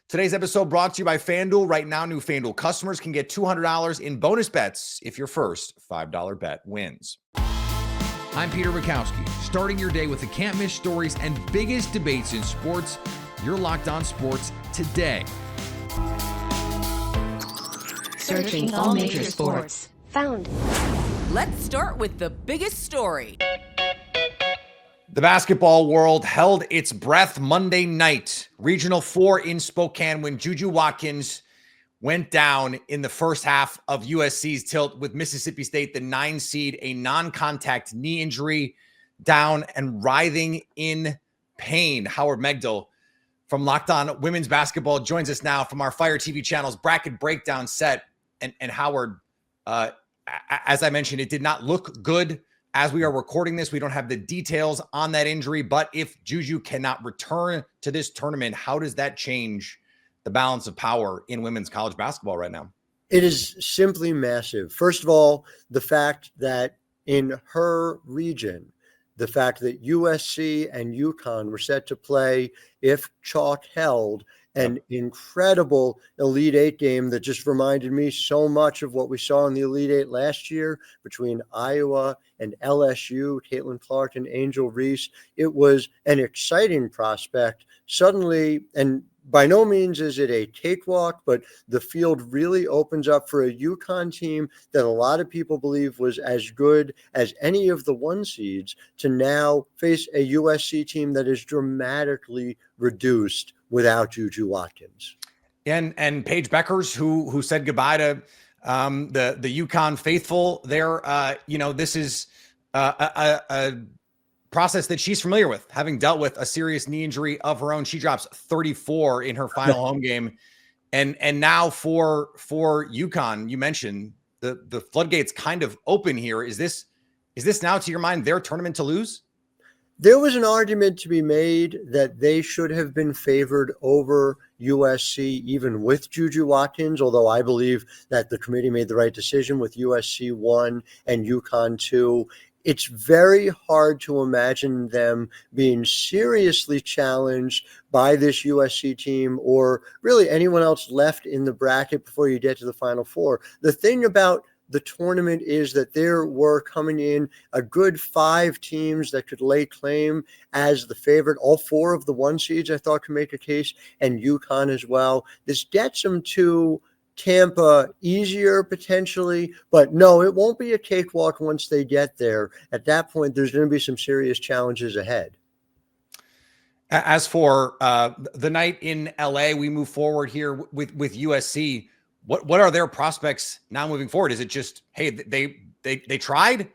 Today's episode brought to you by FanDuel. Right now, new FanDuel customers can get $200 in bonus bets if your first $5 bet wins. I'm Peter Bukowski, starting your day with the can't-miss stories and biggest debates in sports. You're Locked On Sports today. Searching all major sports. Found. Let's start with the biggest story. The basketball world held its breath Monday night. Regional 4 in Spokane when Juju Watkins went down in the first half of USC's tilt with Mississippi State, the 9 seed, a non-contact knee injury, down and writhing in pain. Howard Megdal from Locked On Women's Basketball joins us now from our Fire TV channel's bracket breakdown set. And Howard, as I mentioned, it did not look good. As we are recording this, we don't have the details on that injury, but if Juju cannot return to this tournament, how does that change the balance of power in women's college basketball right now? It is simply massive. First of all, the fact that in her region, the fact that USC and UConn were set to play, if chalk held, an incredible Elite Eight game that just reminded me so much of what we saw in the Elite Eight last year between Iowa and LSU, Caitlin Clark and Angel Reese. It was an exciting prospect. Suddenly, and by no means is it a cakewalk, but the field really opens up for a UConn team that a lot of people believe was as good as any of the 1 seeds to now face a USC team that is dramatically reduced without Juju Watkins. And Paige Beckers, who said goodbye to the UConn faithful there. This is a process that she's familiar with, having dealt with a serious knee injury of her own. She drops 34 in her final home game. And now for UConn, you mentioned the floodgates kind of open here. Is this now, to your mind, their tournament to lose? There was an argument to be made that they should have been favored over USC, even with Juju Watkins, although I believe that the committee made the right decision with USC 1 and UConn 2. It's very hard to imagine them being seriously challenged by this USC team or really anyone else left in the bracket before you get to the Final Four. The thing about the tournament is that there were coming in a good 5 teams that could lay claim as the favorite. All 4 of the 1 seeds I thought could make a case, and UConn as well. This gets them to Tampa easier potentially, but no, it won't be a cakewalk once they get there. At that point, there's going to be some serious challenges ahead. As for the night in LA, we move forward here with USC. What are their prospects now moving forward? Is it just, hey, they tried?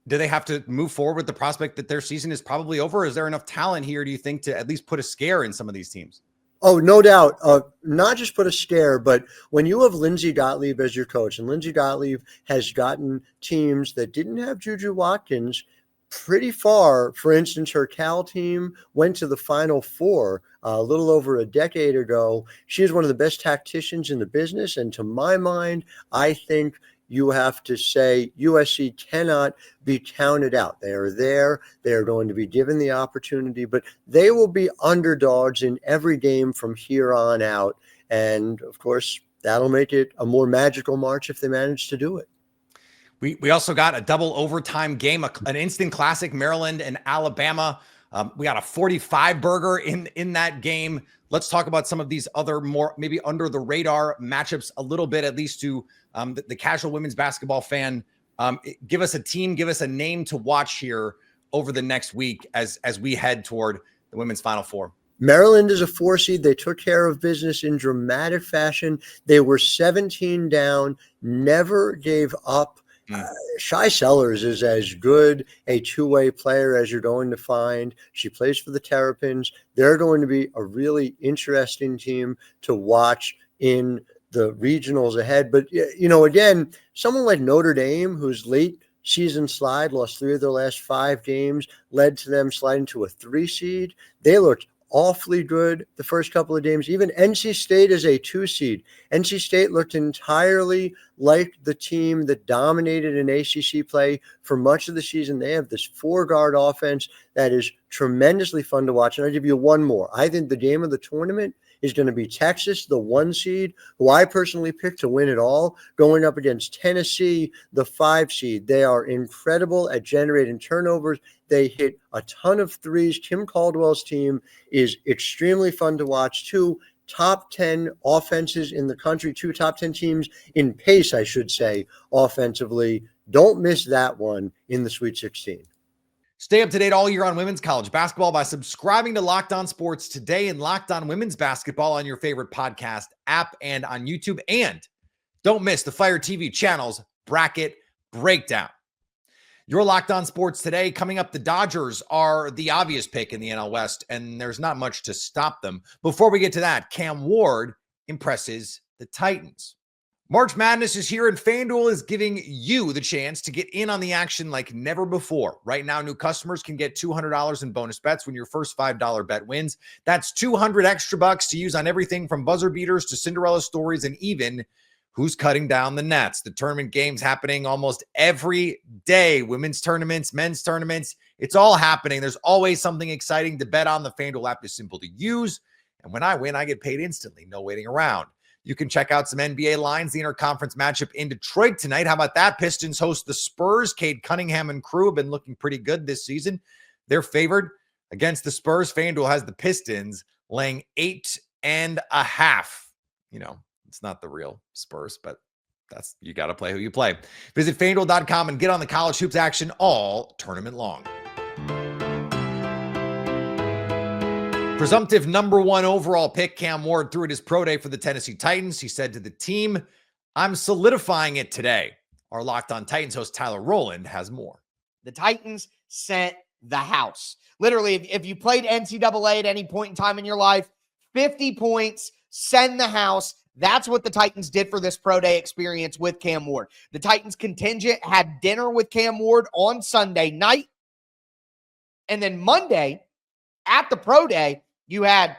Do they have to move forward with the prospect that their season is probably over? Is there enough talent here, do you think, to at least put a scare in some of these teams? Oh, no doubt. Not just put a scare, but when you have Lindsey Gottlieb as your coach, and Lindsey Gottlieb has gotten teams that didn't have Juju Watkins pretty far. For instance, her Cal team went to the Final Four a little over a decade ago. She is one of the best tacticians in the business. And to my mind, I think you have to say USC cannot be counted out. They are there. They are going to be given the opportunity, but they will be underdogs in every game from here on out. And of course, that'll make it a more magical March if they manage to do it. We also got a double overtime game, an instant classic, Maryland and Alabama. We got a 45 burger in that game. Let's talk about some of these other more maybe under the radar matchups a little bit, at least to the casual women's basketball fan. Give us a team, give us a name to watch here over the next week as we head toward the women's Final Four. Maryland is a 4 seed. They took care of business in dramatic fashion. They were 17 down, never gave up. Shai Sellers is as good a 2-way player as you're going to find. She plays for the Terrapins. They're going to be a really interesting team to watch in the regionals ahead. But, again, someone like Notre Dame, who's late season slide, lost 3 of their last 5 games, led to them sliding to a 3 seed. They looked awfully good the first couple of games. Even NC State is a 2 seed. NC State looked entirely like the team that dominated in ACC play for much of the season. They have this 4-guard offense that is tremendously fun to watch. And I'll give you one more. I think the game of the tournament is going to be Texas, the 1 seed, who I personally picked to win it all, going up against Tennessee, the 5 seed. They are incredible at generating turnovers. They hit a ton of threes. Tim Caldwell's team is extremely fun to watch. 2 top 10 offenses in the country, 2 top 10 teams in pace, I should say, offensively. Don't miss that one in the Sweet 16. Stay up to date all year on women's college basketball by subscribing to Locked On Sports Today and Locked On Women's Basketball on your favorite podcast app and on YouTube. And don't miss the Fire TV channel's Bracket Breakdown. Your Locked On Sports Today. Coming up, the Dodgers are the obvious pick in the NL West, and there's not much to stop them. Before we get to that, Cam Ward impresses the Titans. March Madness is here, and FanDuel is giving you the chance to get in on the action like never before. Right now, new customers can get $200 in bonus bets when your first $5 bet wins. That's 200 extra bucks to use on everything from buzzer beaters to Cinderella stories and even who's cutting down the nets. The tournament games happening almost every day. Women's tournaments, men's tournaments, it's all happening. There's always something exciting to bet on. The FanDuel app is simple to use, and when I win, I get paid instantly. No waiting around. You can check out some NBA lines, the interconference matchup in Detroit tonight. How about that? Pistons host the Spurs. Cade Cunningham and crew have been looking pretty good this season. They're favored against the Spurs. FanDuel has the Pistons laying 8.5. You know, it's not the real Spurs, but you got to play who you play. Visit FanDuel.com and get on the college hoops action all tournament long. Presumptive number 1 overall pick Cam Ward threw at his pro day for the Tennessee Titans. He said to the team, "I'm solidifying it today." Our Locked On Titans host Tyler Rowland has more. The Titans sent the house. Literally, if you played NCAA at any point in time in your life, 50 points, send the house. That's what the Titans did for this pro day experience with Cam Ward. The Titans contingent had dinner with Cam Ward on Sunday night. And then Monday, at the pro day, you had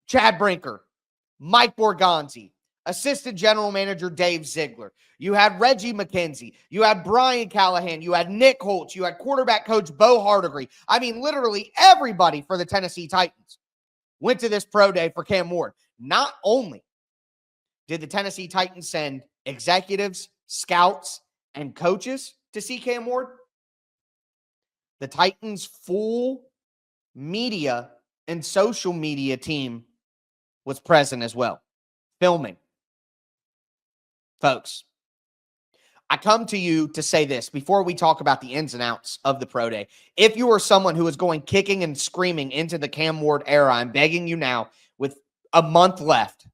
Chad Brinker, Mike Borgonzi, Assistant General Manager Dave Ziegler. You had Reggie McKenzie. You had Brian Callahan. You had Nick Holtz. You had quarterback coach Bo Hardigree. I mean, literally everybody for the Tennessee Titans went to this pro day for Cam Ward. Not only did the Tennessee Titans send executives, scouts, and coaches to see Cam Ward, the Titans' full media and social media team was present as well, filming. Folks, I come to you to say this before we talk about the ins and outs of the pro day. If you are someone who is going kicking and screaming into the Cam Ward era, I'm begging you now, with a month left,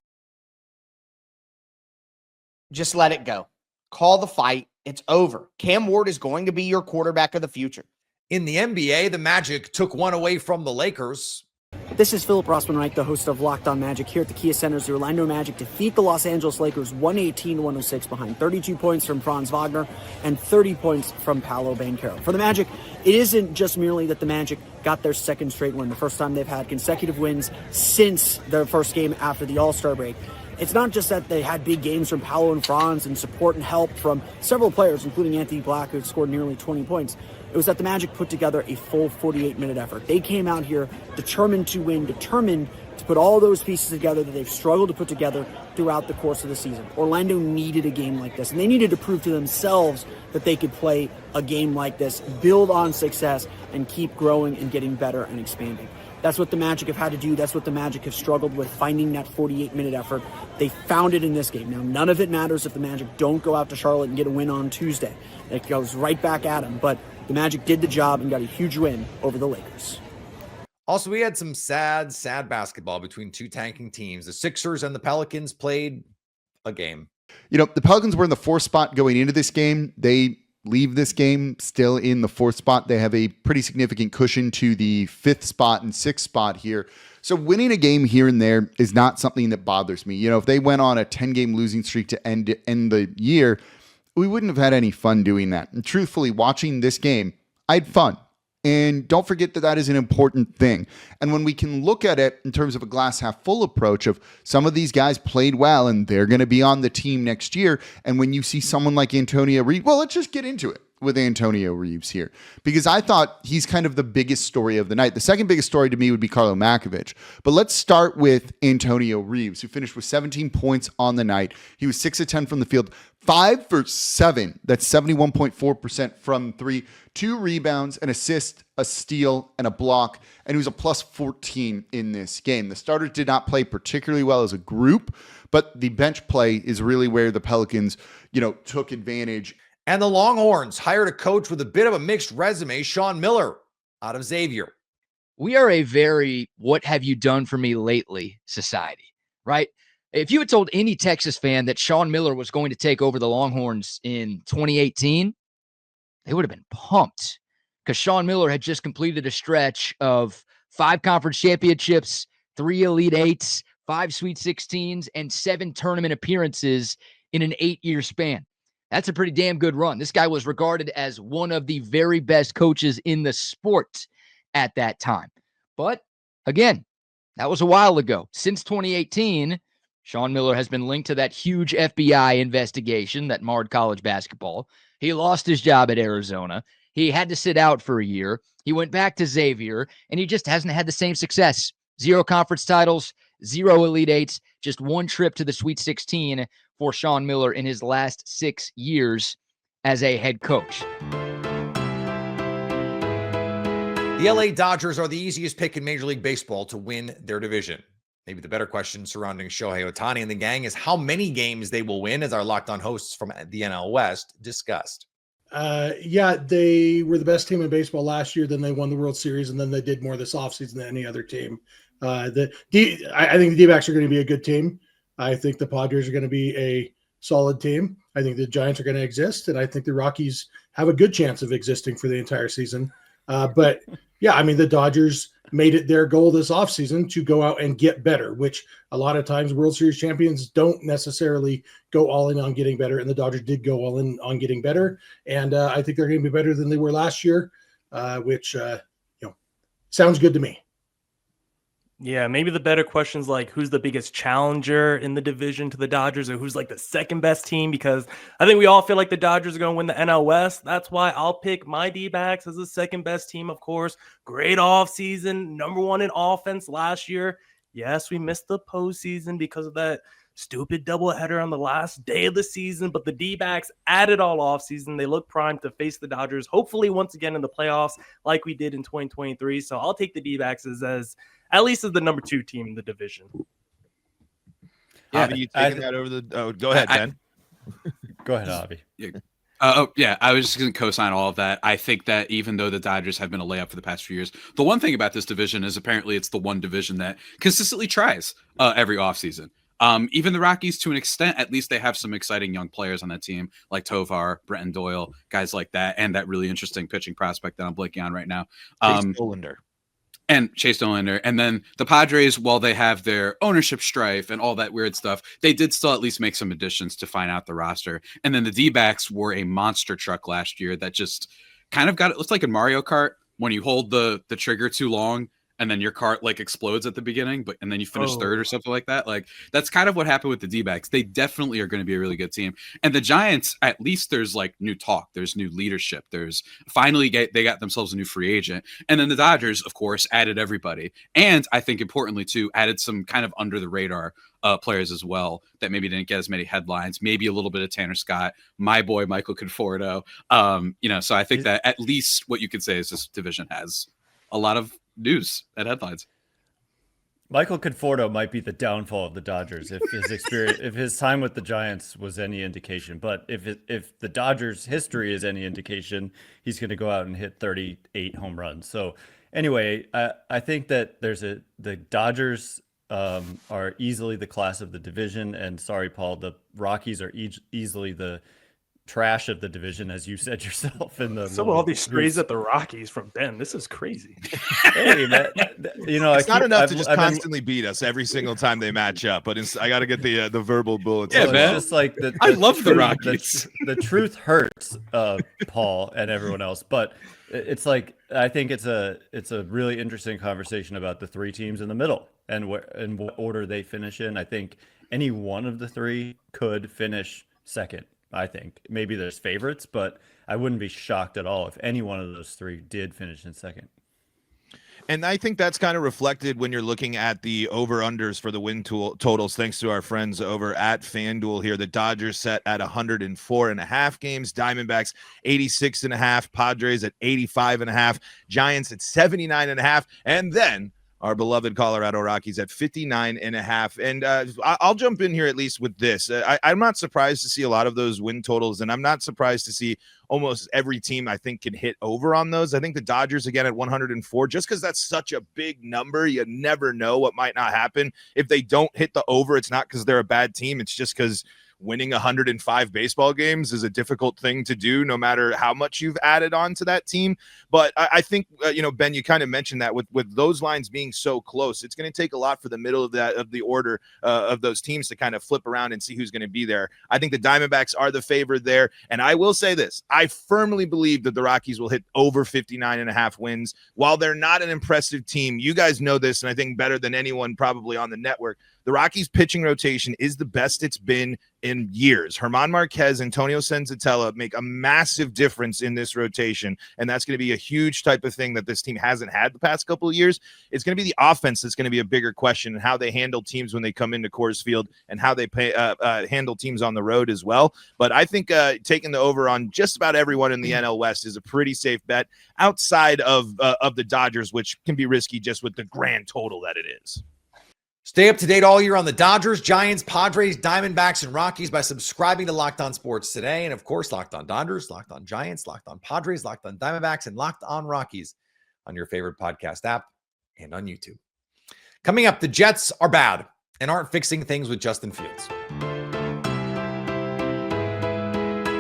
just let it go. Call the fight. It's over. Cam Ward is going to be your quarterback of the future. In the NBA, the Magic took one away from the Lakers. This is Philip Rossman-Reich, the host of Locked On Magic here at the Kia Centers. The Orlando Magic defeat the Los Angeles Lakers 118-106 behind 32 points from Franz Wagner and 30 points from Paolo Banchero. For the Magic, it isn't just merely that the Magic got their second straight win, the first time they've had consecutive wins since their first game after the All-Star break. It's not just that they had big games from Paolo and Franz and support and help from several players, including Anthony Black, who scored nearly 20 points. It was that the Magic put together a full 48-minute effort. They came out here determined to win, determined to put all those pieces together that they've struggled to put together throughout the course of the season. Orlando needed a game like this, and they needed to prove to themselves that they could play a game like this, build on success, and keep growing and getting better and expanding. That's what the Magic have had to do. That's what the Magic have struggled with, finding that 48-minute effort. They found it in this game. Now, none of it matters if the Magic don't go out to Charlotte and get a win on Tuesday. It goes right back at them. But the Magic did the job and got a huge win over the Lakers. Also, we had some sad basketball between two tanking teams. The Sixers and the Pelicans played a game. You know, the Pelicans were in the 4th spot going into this game. They leave this game still in the 4th spot. They have a pretty significant cushion to the 5th spot and 6th spot here. So winning a game here and there is not something that bothers me. You know, if they went on a 10-game losing streak to end the year, we wouldn't have had any fun doing that. And truthfully, watching this game, I had fun. And don't forget that that is an important thing. And when we can look at it in terms of a glass half full approach of some of these guys played well and they're going to be on the team next year. And when you see someone like Antonio Reed, well, let's just get into it. with Antonio Reeves here, because I thought he's kind of the biggest story of the night. The second biggest story to me would be Carlo Makovich. But let's start with Antonio Reeves, who finished with 17 points on the night. He was 6 of 10 from the field, 5 for 7. That's 71.4% from three, 2 rebounds, an assist, a steal, and a block. And he was a plus 14 in this game. The starters did not play particularly well as a group, but the bench play is really where the Pelicans, took advantage. And the Longhorns hired a coach with a bit of a mixed resume, Sean Miller out of Xavier. We are a very what have you done for me lately society, right? If you had told any Texas fan that Sean Miller was going to take over the Longhorns in 2018, they would have been pumped, because Sean Miller had just completed a stretch of 5 conference championships, 3 Elite Eights, 5 Sweet 16s, and 7 tournament appearances in an 8-year span. That's a pretty damn good run. This guy was regarded as one of the very best coaches in the sport at that time. But again, that was a while ago. Since 2018, Sean Miller has been linked to that huge FBI investigation that marred college basketball. He lost his job at Arizona. He had to sit out for a year. He went back to Xavier, and he just hasn't had the same success. 0 conference titles, 0 Elite Eights, just 1 trip to the Sweet 16 for Sean Miller in his last 6 years as a head coach. The LA Dodgers are the easiest pick in Major League Baseball to win their division. Maybe the better question surrounding Shohei Ohtani and the gang is how many games they will win, as our Locked On hosts from the NL West discussed. Yeah, they were the best team in baseball last year. Then they won the World Series, and then they did more this offseason than any other team. I think the D-backs are going to be a good team. I think the Padres are going to be a solid team. I think the Giants are going to exist, and I think the Rockies have a good chance of existing for the entire season. But yeah, I mean, the Dodgers made it their goal this offseason to go out and get better, which a lot of times World Series champions don't necessarily go all in on getting better. And the Dodgers did go all in on getting better. And I think they're going to be better than they were last year, which, sounds good to me. Yeah, maybe the better questions like who's the biggest challenger in the division to the Dodgers, or who's like the second best team, because I think we all feel like the Dodgers are going to win the NL West. That's why I'll pick my D-backs as the second best team, of course. Great offseason, number 1 in offense last year. Yes, we missed the postseason because of that stupid doubleheader on the last day of the season, but the D-backs added all offseason. They look primed to face the Dodgers, hopefully once again in the playoffs like we did in 2023. So I'll take the D-backs as at least as the number 2 team in the division. Yeah, Avi, you taking that over the? Oh, go ahead, Ben. Go ahead, Avi. Yeah, I was just going to co-sign all of that. I think that even though the Dodgers have been a layup for the past few years, the one thing about this division is apparently it's the one division that consistently tries every offseason. Even the Rockies, to an extent, at least they have some exciting young players on that team, like Tovar, Brenton Doyle, guys like that, and that really interesting pitching prospect that I'm blanking on right now. Chase Dollander. And then the Padres, while they have their ownership strife and all that weird stuff, they did still at least make some additions to find out the roster. And then the D-backs were a monster truck last year that just kind of got, it looks like in Mario Kart, when you hold the trigger too long and then your cart like explodes at the beginning, and then you finish third or something like that. Like that's kind of what happened with the D-backs. They definitely are going to be a really good team. And the Giants, at least there's like new talk. There's new leadership. There's finally they got themselves a new free agent. And then the Dodgers, of course, added everybody. And I think importantly too, added some kind of under the radar players as well that maybe didn't get as many headlines, maybe a little bit of Tanner Scott, my boy, Michael Conforto. So I think that at least what you could say is this division has a lot of news and headlines. Michael Conforto might be the downfall of the Dodgers if his experience, if his time with the Giants was any indication. But if the Dodgers' history is any indication, he's going to go out and hit 38 home runs. So anyway, I think that the Dodgers are easily the class of the division, and sorry, Paul, the Rockies are easily the trash of the division, as you said yourself. In the all these strays at the Rockies from Ben. This is crazy. Hey, man, it's not enough to just constantly beat us every single time they match up. But I got to get the verbal bullets. Yeah, man. Just like I love the Rockies. The truth hurts, Paul and everyone else. But it's like I think it's a really interesting conversation about the 3 teams in the middle and what order they finish in. I think any one of the 3 could finish second I think maybe there's favorites, but I wouldn't be shocked at all if any one of those three did finish in second. And I think that's kind of reflected when you're looking at the over-unders for the win totals, thanks to our friends over at FanDuel here. The Dodgers set at 104.5 games, Diamondbacks 86.5, Padres at 85.5, Giants at 79.5, and then our beloved Colorado Rockies at 59.5. And I'll jump in here at least with this. I'm not surprised to see a lot of those win totals, and I'm not surprised to see almost every team I think can hit over on those. I think the Dodgers again at 104, just because that's such a big number, you never know what might not happen. If they don't hit the over, it's not because they're a bad team. It's just because winning 105 baseball games is a difficult thing to do, no matter how much you've added on to that team. But I think, Ben, you kind of mentioned that with those lines being so close, it's going to take a lot for the middle of the order of those teams to kind of flip around and see who's going to be there. I think the Diamondbacks are the favorite there. And I will say this, I firmly believe that the Rockies will hit over 59.5 wins. While they're not an impressive team, you guys know this, and I think better than anyone probably on the network, the Rockies pitching rotation is the best it's been in years. German Marquez, Antonio Senzatella make a massive difference in this rotation, and that's going to be a huge type of thing that this team hasn't had the past couple of years. It's going to be the offense that's going to be a bigger question, and how they handle teams when they come into Coors Field and how they handle teams on the road as well. But I think taking the over on just about everyone in the NL West is a pretty safe bet outside of the Dodgers, which can be risky just with the grand total that it is. Stay up to date all year on the Dodgers, Giants, Padres, Diamondbacks, and Rockies by subscribing to Locked On Sports today. And of course, Locked On Dodgers, Locked On Giants, Locked On Padres, Locked On Diamondbacks, and Locked On Rockies on your favorite podcast app and on YouTube. Coming up, the Jets are bad and aren't fixing things with Justin Fields.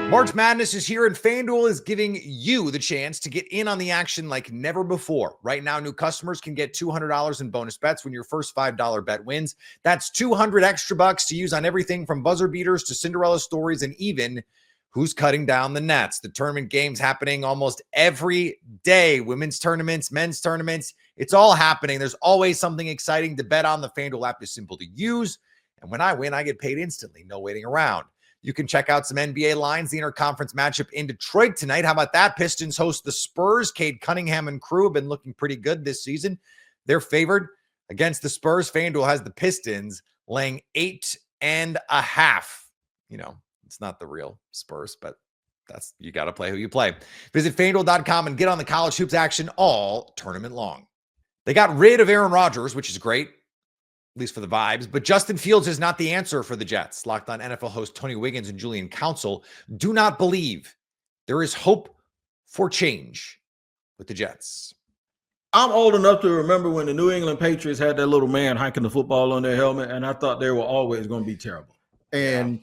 March Madness is here, and FanDuel is giving you the chance to get in on the action like never before. Right now, new customers can get $200 in bonus bets when your first $5 bet wins. That's 200 extra bucks to use on everything from buzzer beaters to Cinderella stories and even who's cutting down the nets. The tournament games happening almost every day. Women's tournaments, men's tournaments. It's all happening. There's always something exciting to bet on. The FanDuel app is simple to use. And when I win, I get paid instantly. No waiting around. You can check out some NBA lines, the interconference matchup in Detroit tonight. How about that? Pistons host the Spurs. Cade Cunningham and crew have been looking pretty good this season. They're favored against the Spurs. FanDuel has the Pistons laying 8.5. You know, it's not the real Spurs, but that's, you got to play who you play. Visit FanDuel.com and get on the college hoops action all tournament long. They got rid of Aaron Rodgers, which is great, at least for the vibes, but Justin Fields is not the answer for the Jets. Locked On NFL host Tony Wiggins and Julian Council do not believe there is hope for change with the Jets. I'm old enough to remember when the New England Patriots had that little man hiking the football on their helmet, and I thought they were always going to be terrible. And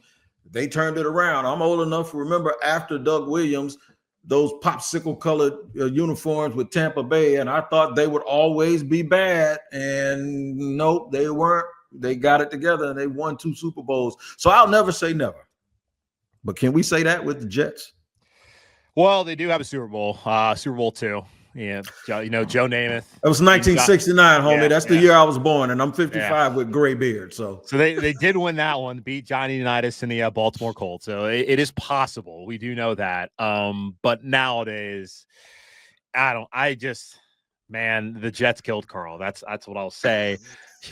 they turned it around. I'm old enough to remember after Doug Williams, those popsicle colored uniforms with Tampa Bay, and I thought they would always be bad, and nope, they weren't. They got it together and they won 2 Super Bowls. So I'll never say never. But can we say that with the Jets? Well, they do have a Super Bowl, Super Bowl II. Yeah, you know, Joe Namath. It was 1969, homie. Yeah, that's the year I was born, and I'm 55 with gray beard. So they did win that one, beat Johnny Unitas and the Baltimore Colts. So it is possible. We do know that. But nowadays, man, the Jets killed Carl. That's what I'll say.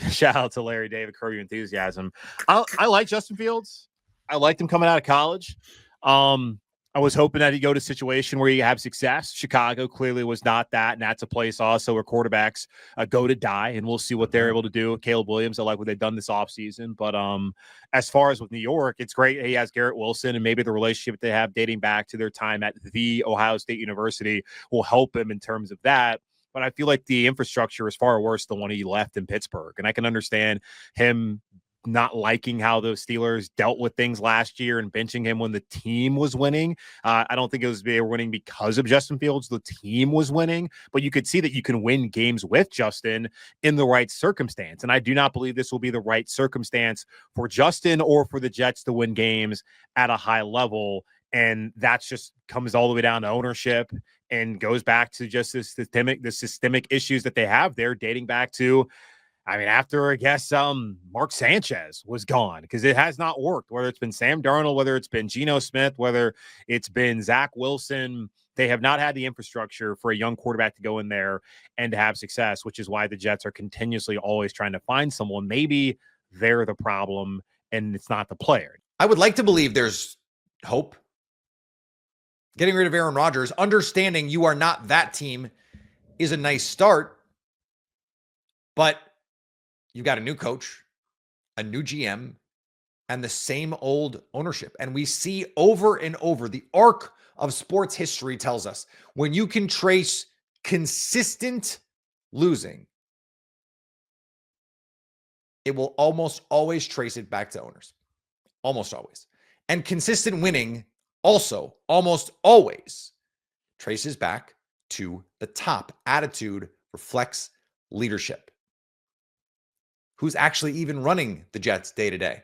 Shout out to Larry David, Curb Your Enthusiasm. I like Justin Fields. I liked him coming out of college. I was hoping that he'd go to a situation where he have success. Chicago clearly was not that, and that's a place also where quarterbacks go to die, and we'll see what they're able to do. Caleb Williams, I like what they've done this offseason. But as far as with New York, it's great he has Garrett Wilson, and maybe the relationship they have dating back to their time at the Ohio State University will help him in terms of that. But I feel like the infrastructure is far worse than when he left in Pittsburgh, and I can understand him not liking how those Steelers dealt with things last year and benching him when the team was winning. I don't think it was they were winning because of Justin Fields. The team was winning, but you could see that you can win games with Justin in the right circumstance. And I do not believe this will be the right circumstance for Justin or for the Jets to win games at a high level. And that's just comes all the way down to ownership and goes back to just the systemic issues that they have there dating back to I mean, after I guess Mark Sanchez was gone, because it has not worked, whether it's been Sam Darnold, whether it's been Geno Smith, whether it's been Zach Wilson. They have not had the infrastructure for a young quarterback to go in there and to have success, which is why the Jets are continuously always trying to find someone. Maybe they're the problem and it's not the player. I would like to believe there's hope. Getting rid of Aaron Rodgers, understanding you are not that team, is a nice start, but you've got a new coach, a new GM, and the same old ownership. And we see over and over, the arc of sports history tells us, when you can trace consistent losing, it will almost always trace it back to owners. Almost always. And consistent winning also almost always traces back to the top. Attitude reflects leadership. Who's actually even running the Jets day to day?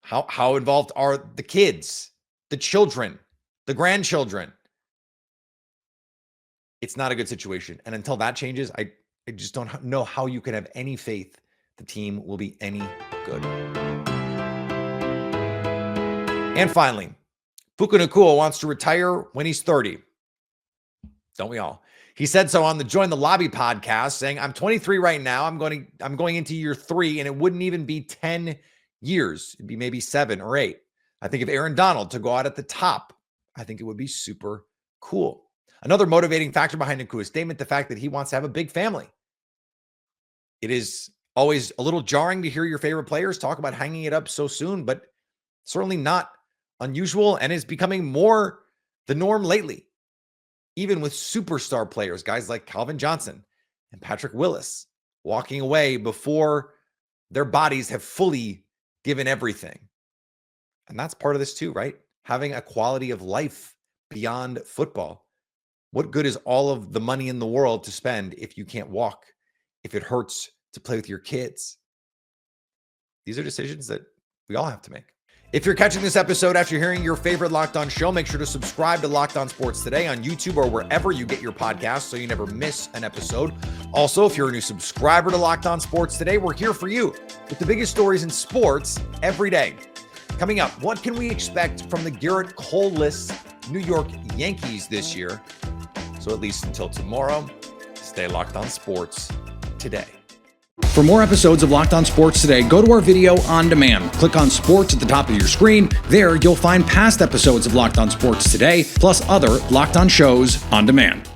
How involved are the kids, the children, the grandchildren? It's not a good situation. And until that changes, I just don't know how you can have any faith the team will be any good. And finally, Puka Nacua wants to retire when he's 30. Don't we all? He said so on the Join the Lobby podcast, saying, I'm 23 right now. I'm going into year 3, and it wouldn't even be 10 years. It'd be maybe 7 or 8. I think if Aaron Donald to go out at the top, I think it would be super cool. Another motivating factor behind Nakua's statement, the fact that he wants to have a big family. It is always a little jarring to hear your favorite players talk about hanging it up so soon, but certainly not unusual and is becoming more the norm lately. Even with superstar players, guys like Calvin Johnson and Patrick Willis, walking away before their bodies have fully given everything. And that's part of this too, right? Having a quality of life beyond football. What good is all of the money in the world to spend if you can't walk, if it hurts to play with your kids? These are decisions that we all have to make. If you're catching this episode after hearing your favorite Locked On show, make sure to subscribe to Locked On Sports Today on YouTube or wherever you get your podcasts so you never miss an episode. Also, if you're a new subscriber to Locked On Sports Today, we're here for you with the biggest stories in sports every day. Coming up, what can we expect from the Garrett Cole-less New York Yankees this year? So at least until tomorrow, stay locked on sports today. For more episodes of Locked On Sports Today, go to our video on demand. Click on sports at the top of your screen. There, you'll find past episodes of Locked On Sports Today, plus other Locked On shows on demand.